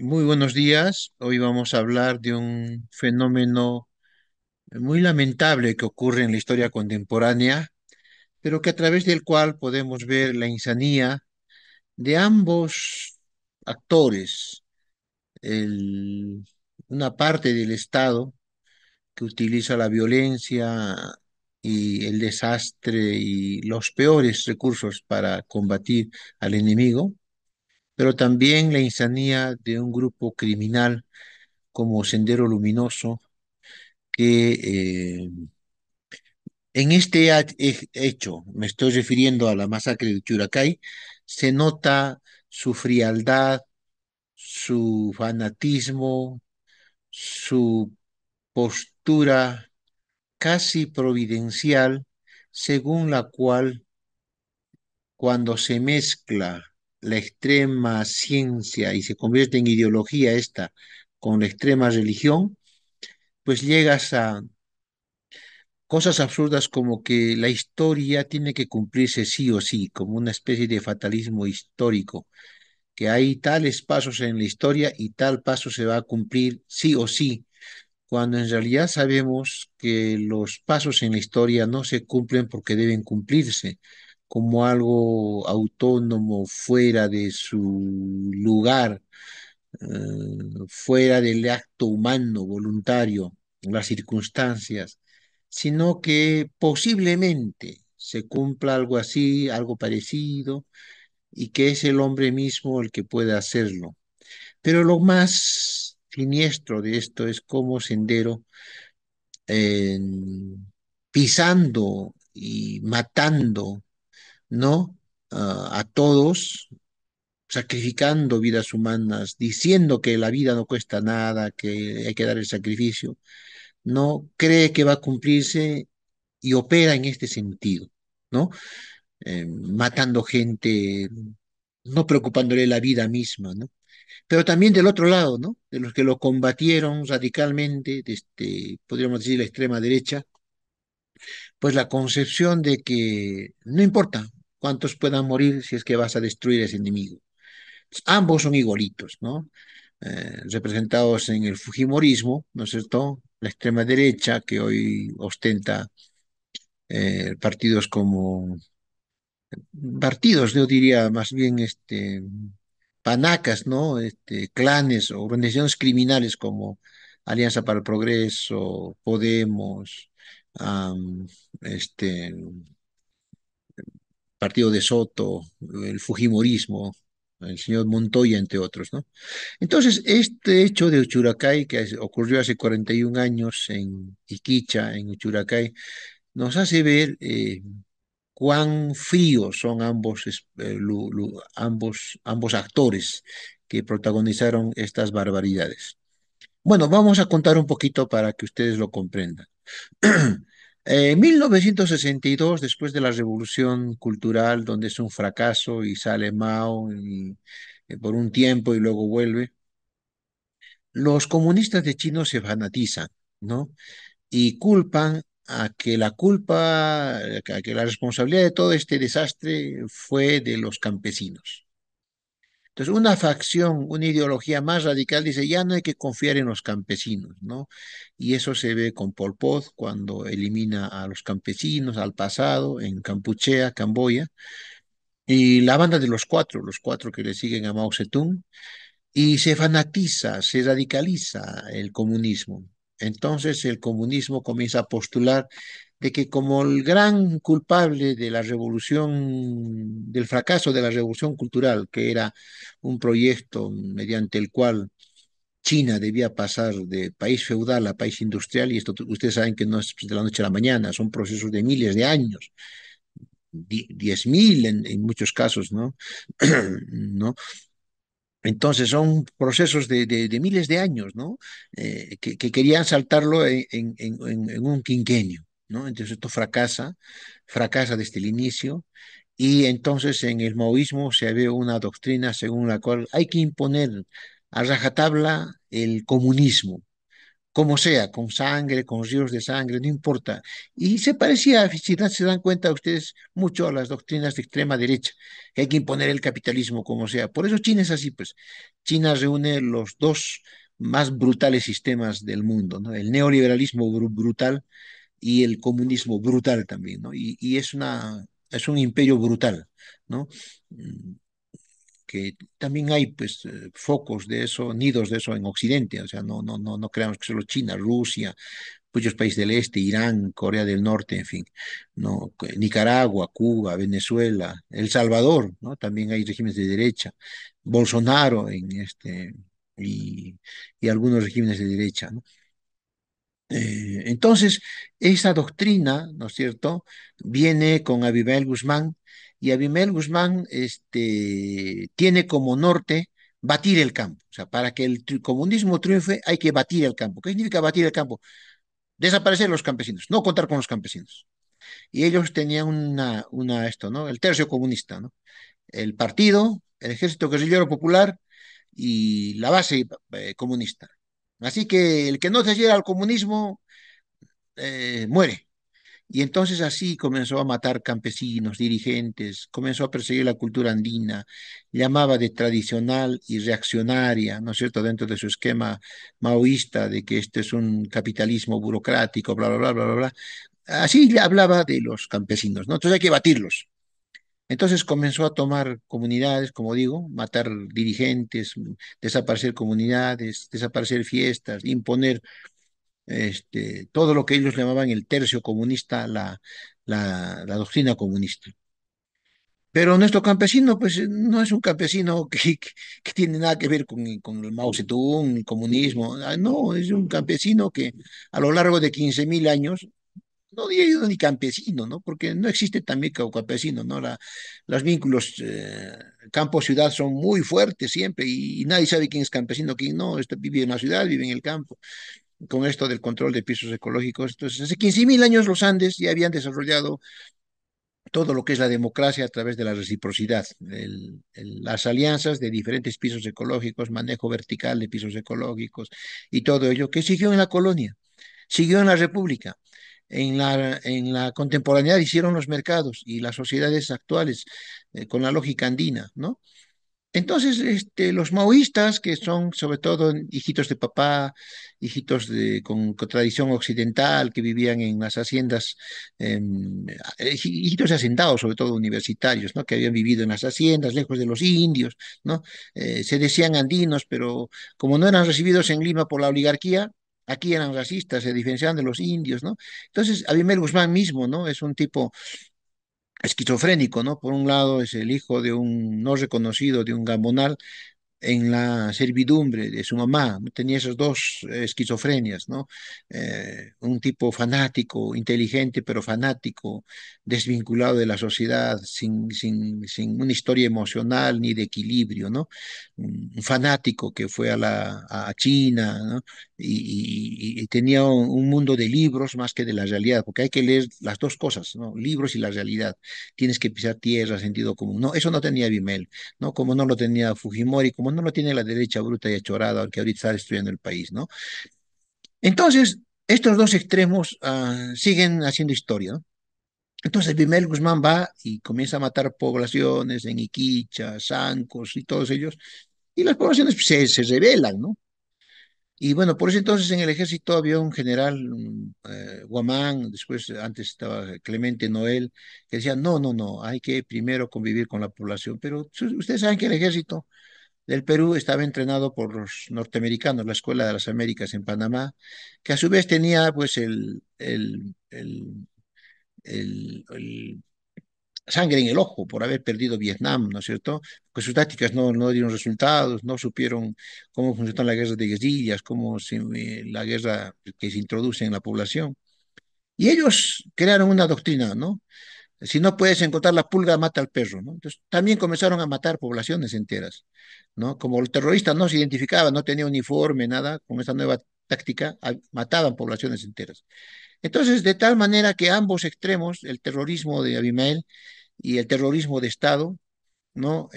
Muy buenos días. Hoy vamos a hablar de un fenómeno muy lamentable que ocurre en la historia contemporánea, pero que a través del cual podemos ver la insanía de ambos actores. El- una parte del Estado que utiliza la violencia y el desastre y los peores recursos para combatir al enemigo, pero también la insanía de un grupo criminal como Sendero Luminoso, que en este hecho, me estoy refiriendo a la masacre de Churacay, se nota su frialdad, su fanatismo, su postura casi providencial, según la cual cuando se mezcla la extrema ciencia y se convierte en ideología esta con la extrema religión, pues llegas a cosas absurdas como que la historia tiene que cumplirse sí o sí, como una especie de fatalismo histórico, que hay tales pasos en la historia y tal paso se va a cumplir sí o sí, cuando en realidad sabemos que los pasos en la historia no se cumplen porque deben cumplirse, como algo autónomo fuera de su lugar, fuera del acto humano, voluntario, las circunstancias, sino que posiblemente se cumpla algo así, algo parecido, y que es el hombre mismo el que puede hacerlo. Pero lo más siniestro de esto es cómo Sendero, eh, pisando y matando, ¿no? A todos, sacrificando vidas humanas, diciendo que la vida no cuesta nada, que hay que dar el sacrificio, no cree que va a cumplirse y opera en este sentido, ¿no? Matando gente, no preocupándole la vida misma, ¿no? Pero también del otro lado, ¿no? De los que lo combatieron radicalmente, podríamos decir la extrema derecha, pues la concepción de que no importa cuántos puedan morir si es que vas a destruir ese enemigo. Ambos son igualitos, ¿no? Representados en el Fujimorismo, ¿no es cierto? La extrema derecha que hoy ostenta partidos como partidos, yo diría más bien panacas, ¿no? Clanes o organizaciones criminales como Alianza para el Progreso, Podemos, am, este Partido de Soto, el Fujimorismo, el señor Montoya, entre otros, ¿no? Entonces, este hecho de Uchuracay, que ocurrió hace 41 años en Iquicha, en Uchuracay, nos hace ver cuán fríos son ambos actores que protagonizaron estas barbaridades. Bueno, vamos a contar un poquito para que ustedes lo comprendan. En 1962, después de la Revolución Cultural, donde es un fracaso y sale Mao por un tiempo y luego vuelve, los comunistas de China se fanatizan, ¿no? Y culpan a que la responsabilidad de todo este desastre fue de los campesinos. Entonces, una facción, una ideología más radical dice, ya no hay que confiar en los campesinos, ¿no? Y eso se ve con Pol Pot cuando elimina a los campesinos, al pasado, en Kampuchea, Camboya, y la banda de los cuatro que le siguen a Mao Zedong, y se fanatiza, se radicaliza el comunismo. Entonces el comunismo comienza a postular de que como el gran culpable de la revolución, del fracaso de la revolución cultural, que era un proyecto mediante el cual China debía pasar de país feudal a país industrial, y esto ustedes saben que no es de la noche a la mañana, son procesos de miles de años, 10.000 en muchos casos, ¿no? ¿No? Entonces son procesos de miles de años, ¿no? Que querían saltarlo en un quinquenio, ¿no? Entonces esto fracasa desde el inicio, y entonces en el maoísmo se ve una doctrina según la cual hay que imponer a rajatabla el comunismo como sea, con sangre, con ríos de sangre, no importa. Y se parecía, si se dan cuenta ustedes, mucho a las doctrinas de extrema derecha, que hay que imponer el capitalismo como sea. Por eso China es así, pues. China reúne los dos más brutales sistemas del mundo, ¿no? El neoliberalismo brutal y el comunismo brutal también, ¿no? Y es un imperio brutal, ¿no? Mm, que también hay pues focos de eso, nidos de eso en Occidente, o sea, no creamos que solo China, Rusia, muchos países del este, Irán, Corea del Norte, en fin, no, Nicaragua, Cuba, Venezuela, El Salvador, ¿no? También hay regímenes de derecha, Bolsonaro y, y algunos regímenes de derecha, ¿no? Entonces, esa doctrina, ¿no es cierto?, viene con Abimael Guzmán y Abimael Guzmán tiene como norte batir el campo. O sea, para que el comunismo triunfe hay que batir el campo. ¿Qué significa batir el campo? Desaparecer los campesinos, no contar con los campesinos. Y ellos tenían esto, ¿no? El tercio comunista, ¿no? El partido, el ejército guerrillero popular y la base comunista. Así que el que no se adhiera al comunismo muere. Y entonces así comenzó a matar campesinos, dirigentes, comenzó a perseguir la cultura andina, llamaba de tradicional y reaccionaria, ¿no es cierto?, dentro de su esquema maoísta de que este es un capitalismo burocrático, bla, bla, bla, bla, bla, bla. Así le hablaba de los campesinos, ¿no? Entonces hay que batirlos. Entonces comenzó a tomar comunidades, como digo, matar dirigentes, desaparecer comunidades, desaparecer fiestas, imponer todo lo que ellos llamaban el tercio comunista, la doctrina comunista. Pero nuestro campesino, pues no es un campesino que tiene nada que ver con el Mao Zedong, el comunismo. No, es un campesino que a lo largo de 15.000 años, no diría yo ni campesino, ¿no? Porque no existe también como campesino, ¿no? Los vínculos campo-ciudad son muy fuertes siempre y nadie sabe quién es campesino, quién no. Vive en la ciudad, vive en el campo con esto del control de pisos ecológicos. Entonces, hace 15.000 años los Andes ya habían desarrollado todo lo que es la democracia a través de la reciprocidad, las alianzas de diferentes pisos ecológicos, manejo vertical de pisos ecológicos y todo ello que siguió en la colonia, siguió en la república. En la contemporaneidad hicieron los mercados y las sociedades actuales con la lógica andina, ¿no? Entonces, los maoístas, que son sobre todo hijitos de papá, hijitos con tradición occidental, que vivían en las haciendas, hijitos de hacendados, sobre todo universitarios, ¿no? Que habían vivido en las haciendas, lejos de los indios, ¿no? Se decían andinos, pero como no eran recibidos en Lima por la oligarquía, aquí eran racistas, se diferenciaban de los indios, ¿no? Entonces, Abimel Guzmán mismo, ¿no? Es un tipo esquizofrénico, ¿no? Por un lado es el hijo de un no reconocido, de un gamonal, en la servidumbre de su mamá, ¿no? Tenía esas dos esquizofrenias, ¿no? Un tipo fanático, inteligente, pero fanático, desvinculado de la sociedad, sin una historia emocional ni de equilibrio, ¿no? Un fanático que fue a China, ¿no? Y tenía un mundo de libros más que de la realidad, porque hay que leer las dos cosas, ¿no? Libros y la realidad. Tienes que pisar tierra, sentido común. No, eso no tenía Bimel. ¿No? Como no lo tenía Fujimori, como no lo tiene la derecha bruta y achorada, aunque ahorita está destruyendo el país, ¿no? Entonces, estos dos extremos siguen haciendo historia, ¿no? Entonces, Bimel Guzmán va y comienza a matar poblaciones en Iquicha, Sancos y todos ellos, y las poblaciones pues, se rebelan, ¿no? Y bueno, por eso entonces en el ejército había un general, Guamán, después antes estaba Clemente Noel, que decía, no, hay que primero convivir con la población, pero ustedes saben que el ejército del Perú estaba entrenado por los norteamericanos, la Escuela de las Américas en Panamá, que a su vez tenía pues el sangre en el ojo por haber perdido Vietnam, ¿no es cierto? Pues sus tácticas no dieron resultados, no supieron cómo funcionan las guerras de guerrillas, la guerra que se introduce en la población. Y ellos crearon una doctrina, ¿no? Si no puedes encontrar la pulga, mata al perro, ¿no? Entonces también comenzaron a matar poblaciones enteras, ¿no? Como el terrorista no se identificaba, no tenía uniforme, nada, con esta nueva táctica, mataban poblaciones enteras. Entonces, de tal manera que ambos extremos, el terrorismo de Abimael y el terrorismo de Estado, ¿no?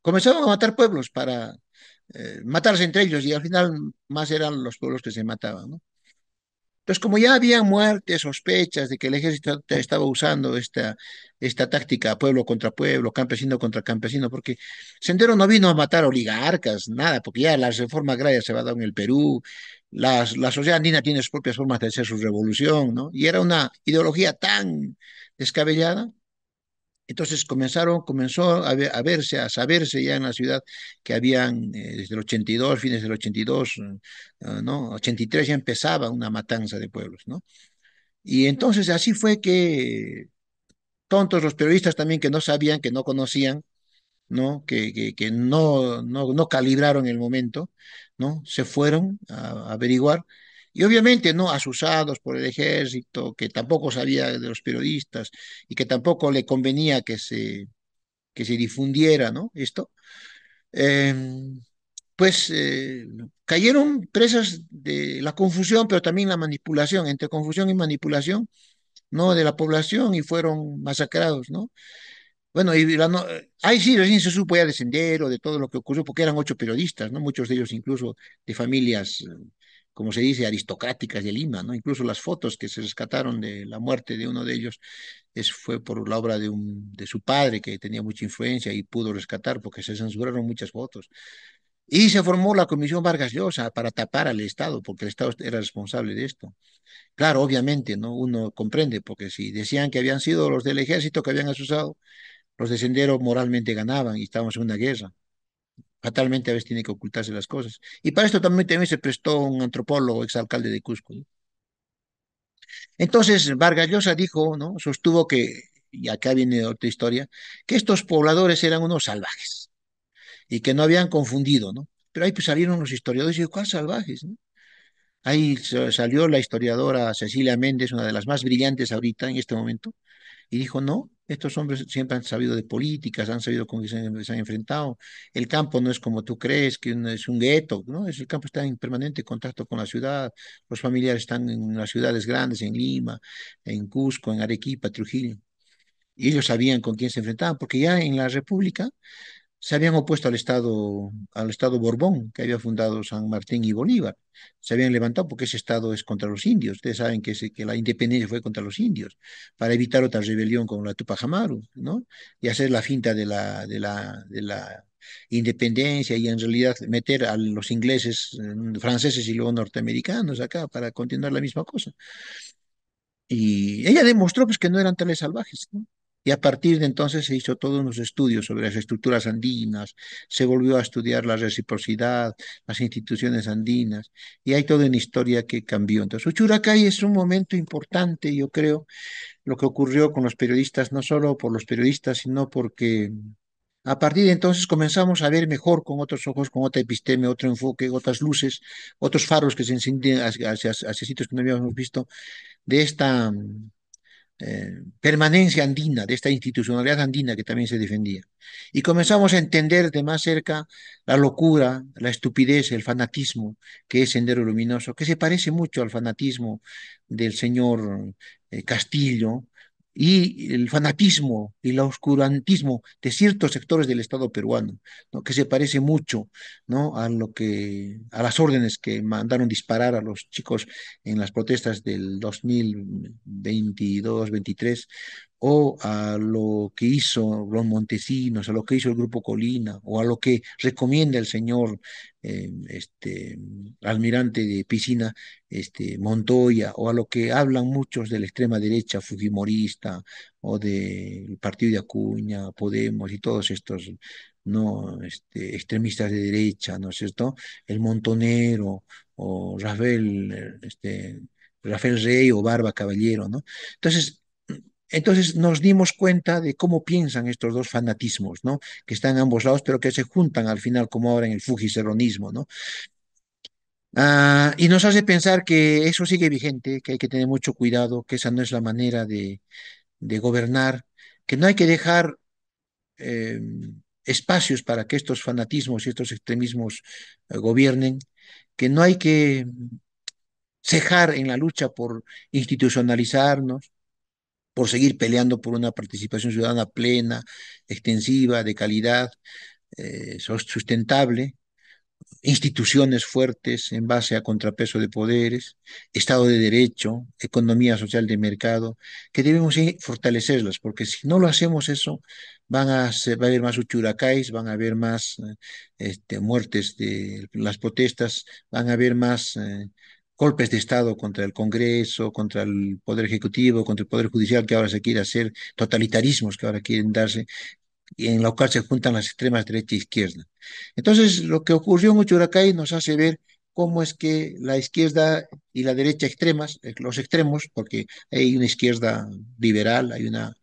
Comenzaron a matar pueblos para matarse entre ellos y al final más eran los pueblos que se mataban, ¿no? Entonces, como ya había muertes, sospechas de que el ejército estaba usando esta táctica pueblo contra pueblo, campesino contra campesino, porque Sendero no vino a matar oligarcas, nada, porque ya la reforma agraria se va a dar en el Perú, la sociedad andina tiene sus propias formas de hacer su revolución, ¿no? Y era una ideología tan descabellada. Entonces comenzó a verse, a saberse ya en la ciudad que habían, desde el 82, fines del 82, ¿no? 83 ya empezaba una matanza de pueblos, ¿no? Y entonces así fue que tontos los periodistas también que no sabían, que no conocían, que no calibraron el momento, ¿no? Se fueron a averiguar. Y obviamente, ¿no? Asusados por el ejército, que tampoco sabía de los periodistas y que tampoco le convenía que se difundiera, ¿no? Esto, eh, pues cayeron presas de la confusión, pero también la manipulación, entre confusión y manipulación, ¿no? De la población y fueron masacrados, ¿no? Bueno, ahí sí recién se supo ya de Sendero, de todo lo que ocurrió, porque eran 8 periodistas, ¿no? Muchos de ellos incluso de familias, como se dice, aristocráticas de Lima, ¿no? Incluso las fotos que se rescataron de la muerte de uno de ellos fue por la obra de su padre, que tenía mucha influencia y pudo rescatar, porque se censuraron muchas fotos. Y se formó la Comisión Vargas Llosa para tapar al Estado, porque el Estado era responsable de esto. Claro, obviamente, ¿no? Uno comprende, porque si decían que habían sido los del ejército que habían asusado, los de Sendero moralmente ganaban y estábamos en una guerra. Fatalmente a veces tiene que ocultarse las cosas. Y para esto también se prestó un antropólogo, exalcalde de Cusco, ¿no? Entonces, Vargas Llosa dijo, ¿no? Sostuvo que, y acá viene otra historia, que estos pobladores eran unos salvajes y que no habían confundido, ¿no? Pero ahí pues salieron los historiadores y digo, ¿cuál salvajes, no? Ahí salió la historiadora Cecilia Méndez, una de las más brillantes ahorita en este momento, y dijo, no, estos hombres siempre han sabido de políticas, han sabido con qué se han enfrentado. El campo no es como tú crees, que es un gueto, ¿no? El campo está en permanente contacto con la ciudad, los familiares están en las ciudades grandes, en Lima, en Cusco, en Arequipa, Trujillo. Y ellos sabían con quién se enfrentaban, porque ya en la República se habían opuesto al Estado Borbón que había fundado San Martín y Bolívar. Se habían levantado porque ese Estado es contra los indios. Ustedes saben que la independencia fue contra los indios, para evitar otra rebelión como la Tupac Amaru, ¿no? Y hacer la finta de la independencia y en realidad meter a los ingleses, franceses y luego norteamericanos acá para continuar la misma cosa. Y ella demostró pues que no eran tales salvajes, ¿no? Y a partir de entonces se hizo todos unos estudios sobre las estructuras andinas, se volvió a estudiar la reciprocidad, las instituciones andinas, y hay toda una historia que cambió. Entonces, Uchuracay es un momento importante, yo creo, lo que ocurrió con los periodistas, no solo por los periodistas, sino porque a partir de entonces comenzamos a ver mejor con otros ojos, con otra episteme, otro enfoque, otras luces, otros faros que se encienden hacia sitios que no habíamos visto de esta permanencia andina, de esta institucionalidad andina que también se defendía. Y comenzamos a entender de más cerca la locura, la estupidez, el fanatismo que es Sendero Luminoso, que se parece mucho al fanatismo del señor Castillo y el fanatismo y el oscurantismo de ciertos sectores del Estado peruano, ¿no? Que se parece mucho, ¿no? a las órdenes que mandaron disparar a los chicos en las protestas del 2022-23 o a lo que hizo los Montesinos, a lo que hizo el Grupo Colina, o a lo que recomienda el señor almirante de piscina, Montoya, o a lo que hablan muchos de la extrema derecha fujimorista, o del partido de Acuña, Podemos y todos estos, no, extremistas de derecha, ¿no es cierto? El Montonero o Rafael Rey o Barba Caballero, ¿no? Entonces, entonces nos dimos cuenta de cómo piensan estos dos fanatismos, ¿no? Que están a ambos lados, pero que se juntan al final, como ahora en el fujicerronismo, ¿no? Y nos hace pensar que eso sigue vigente, que hay que tener mucho cuidado, que esa no es la manera de gobernar, que no hay que dejar eh, espacios para que estos fanatismos y estos extremismos gobiernen, que no hay que cejar en la lucha por institucionalizarnos, por seguir peleando por una participación ciudadana plena, extensiva, de calidad, sustentable, instituciones fuertes en base a contrapeso de poderes, Estado de Derecho, economía social de mercado, que debemos fortalecerlas, porque si no lo hacemos eso, va a haber más uchuracáis, van a haber más muertes de las protestas, van a haber más golpes de Estado contra el Congreso, contra el Poder Ejecutivo, contra el Poder Judicial, que ahora se quiere hacer, totalitarismos que ahora quieren darse y en la cual se juntan las extremas derecha e izquierda. Entonces, lo que ocurrió en Uchuracay nos hace ver cómo es que la izquierda y la derecha extremas, los extremos, porque hay una izquierda liberal, hay una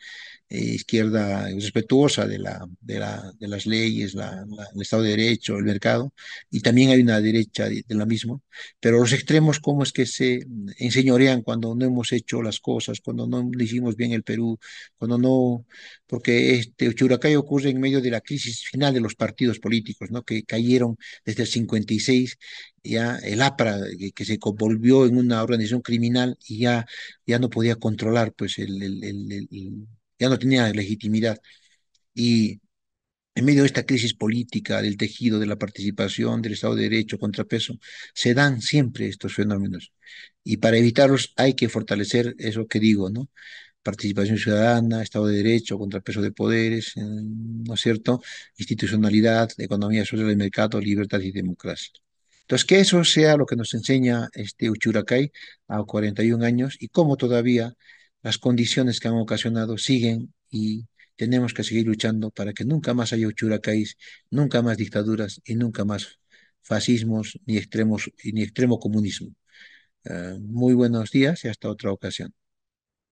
izquierda respetuosa de las leyes, el Estado de Derecho, el mercado, y también hay una derecha de la misma, pero los extremos, ¿cómo es que se enseñorean cuando no hemos hecho las cosas, cuando no le hicimos bien el Perú, cuando no, porque este Churacay ocurre en medio de la crisis final de los partidos políticos, ¿no? Que cayeron desde el 56, ya el APRA, que se volvió en una organización criminal y ya no podía controlar pues ya no tenía legitimidad. Y en medio de esta crisis política, del tejido, de la participación, del Estado de Derecho, contrapeso, se dan siempre estos fenómenos. Y para evitarlos hay que fortalecer eso que digo, ¿no? Participación ciudadana, Estado de Derecho, contrapeso de poderes, ¿no es cierto? Institucionalidad, economía social del mercado, libertad y democracia. Entonces, que eso sea lo que nos enseña este Uchuracay a 41 años y cómo todavía las condiciones que han ocasionado siguen y tenemos que seguir luchando para que nunca más haya Uchuracáis, nunca más dictaduras y nunca más fascismos ni extremos ni extremo comunismo. Muy buenos días y hasta otra ocasión.